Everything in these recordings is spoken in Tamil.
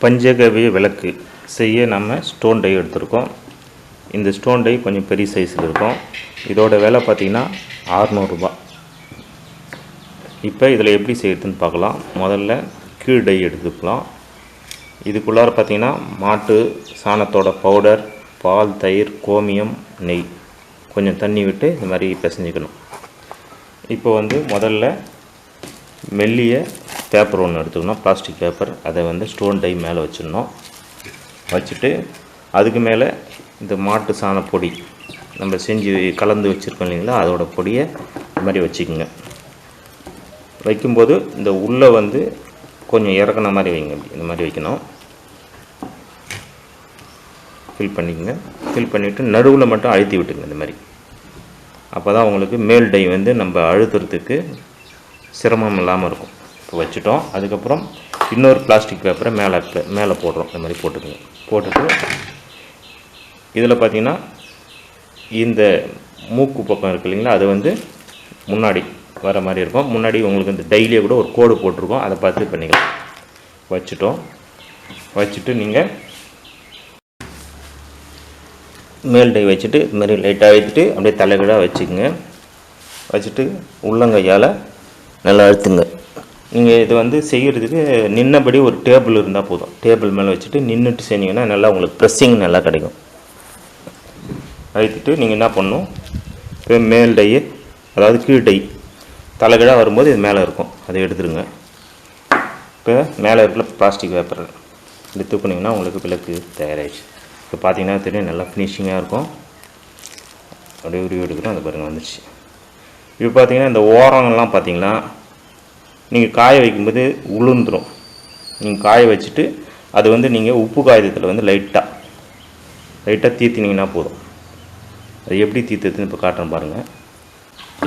பஞ்சகவிய விளக்கு செய்ய நம்ம ஸ்டோன் டை எடுத்திருக்கோம். இந்த ஸ்டோன் டை கொஞ்சம் பெரிய சைஸில் இருக்கும். இதோட விலை பார்த்திங்கன்னா 600 ரூபாய். இப்போ இதில் எப்படி செய்யறதுன்னு பார்க்கலாம். முதல்ல கீழ் டை எடுத்துக்கலாம். இதுக்குள்ளார பார்த்திங்கன்னா மாட்டு சாணத்தோட பவுடர், பால், தயிர், கோமியம், நெய், கொஞ்சம் தண்ணி விட்டு இந்த மாதிரி பிசைஞ்சிக்கணும். இப்போ முதல்ல மெல்லிய பேப்பர் ஒன்று எடுத்துக்கணும், பிளாஸ்டிக் பேப்பர். அதை ஸ்டோன் டை மேலே வச்சிடணும். வச்சுட்டு அதுக்கு மேலே இந்த மாட்டு சாண பொடி நம்ம செஞ்சு கலந்து வச்சுருக்கோம் இல்லைங்களா, அதோட பொடியை இந்த மாதிரி வச்சுக்கோங்க. வைக்கும்போது இந்த உள்ளே கொஞ்சம் இறக்குன மாதிரி வைங்க. இந்த மாதிரி வைக்கணும். ஃபில் பண்ணிக்கங்க. ஃபில் பண்ணிவிட்டு நடுவில் மட்டும் அழுத்தி விட்டுங்க இந்த மாதிரி. அப்போ தான் உங்களுக்கு மேல் டை நம்ம அழுத்துறதுக்கு சிரமம் இல்லாமல் இருக்கும். இப்போ வச்சுட்டோம். அதுக்கப்புறம் இன்னொரு பிளாஸ்டிக் பேப்பரை மேலே போடுறோம். இந்த மாதிரி போட்டுக்கோங்க. போட்டுட்டு இதில் பார்த்திங்கன்னா இந்த மூக்கு பக்கம் இருக்குது இல்லைங்களா, அது முன்னாடி வர மாதிரி இருக்கும். முன்னாடி உங்களுக்கு இந்த டைலியே கூட ஒரு கோடு போட்டிருக்கோம், அதை பார்த்து பண்ணிக்கலாம். வச்சுட்டோம். வச்சுட்டு நீங்கள் மேல் டை வச்சுட்டு இது மாதிரி லைட்டாக அழுத்திட்டு அப்படியே தலைகீழாக வச்சுக்கோங்க. வச்சுட்டு உள்ளங்கையால் நல்லா அழுத்துங்க. நீங்கள் இது செய்கிறதுக்கு நின்னபடி ஒரு டேபிள் இருந்தால் போதும். டேபிள் மேலே வச்சுட்டு நின்றுட்டு செஞ்சிங்கன்னா நல்லா உங்களுக்கு ப்ரெஸ்ஸிங் நல்லா கிடைக்கும். அழுத்திட்டு நீங்கள் என்ன பண்ணணும், இப்போ மேல் டை அதாவது கீழ் டை தலைகீழாக வரும்போது இது மேலே இருக்கும், அதை எடுத்துருங்க. இப்போ மேலே இருக்கிற பிளாஸ்டிக் பேப்பர் இப்படி தூக்குனிங்கன்னா உங்களுக்கு விளக்கு தயாராகிடுச்சு. இப்போ பார்த்தீங்கன்னா தெரியும், நல்லா ஃபினிஷிங்காக இருக்கும். அப்படியே உருவி எடுக்கிறோம். அது பாருங்கள் வந்துடுச்சு. இப்போ பார்த்தீங்கன்னா இந்த ஓரங்கள்லாம் பார்த்தீங்கன்னா நீங்கள் காய வைக்கும்போது உளுந்துடும். நீங்கள் காய வச்சுட்டு அது நீங்கள் உப்பு காகிதத்தில் லைட்டாக தீர்த்தினீங்கன்னா போதும். அது எப்படி தீர்த்துன்னு இப்போ காட்டுறேன் பாருங்கள்.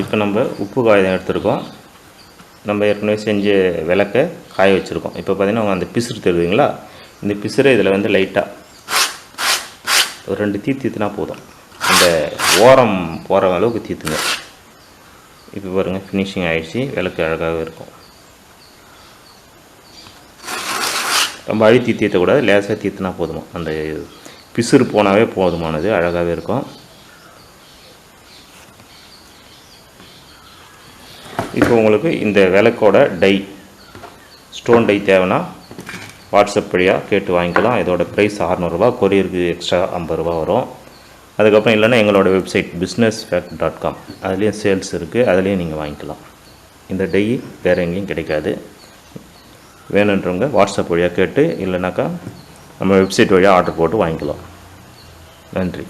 இப்போ நம்ம உப்பு காகிதம் எடுத்துருக்கோம். நம்ம ஏற்கனவே செஞ்ச விளக்கை காய வச்சுருக்கோம். இப்போ பார்த்திங்கன்னா அந்த பிசுறு தெரியுதுங்களா, இந்த பிசுரை இதில் லைட்டாக ஒரு 2 தீர்த்தினா போதும். அந்த ஓரம் போகிற அளவுக்கு தீர்த்துங்க. இப்போ பாருங்கள் ஃபினிஷிங் ஆகிடுச்சு. விளக்கு அழகாகவே இருக்கும். ரொம்ப அழுத்தி தீர்த்தக்கூடாது, லேசாக தீர்த்தினா போதுமா. அந்த பிசுறு போனாவே போதுமானது, அழகாகவே இருக்கும். இப்போ உங்களுக்கு இந்த விளக்கோட டை ஸ்டோன் டை தேவைன்னா வாட்ஸ்அப் வழியாக கேட்டு வாங்கிக்கலாம். இதோட ப்ரைஸ் 600 ரூபா. கொரியருக்கு எக்ஸ்ட்ரா 50 ரூபா வரும். அதுக்கப்புறம் இல்லைன்னா எங்களோட வெப்சைட் businessfact.com, அதுலேயும் சேல்ஸ் இருக்குது, அதுலேயும் நீங்கள் வாங்கிக்கலாம். இந்த டை வேறு எங்கேயும் கிடைக்காது. வேணுன்றவங்க வாட்ஸ்அப் வழியாக கேட்டு, இல்லைனாக்கா நம்ம வெப்சைட் வழியாக ஆர்டர் போட்டு வாங்கிக்கலாம். நன்றி.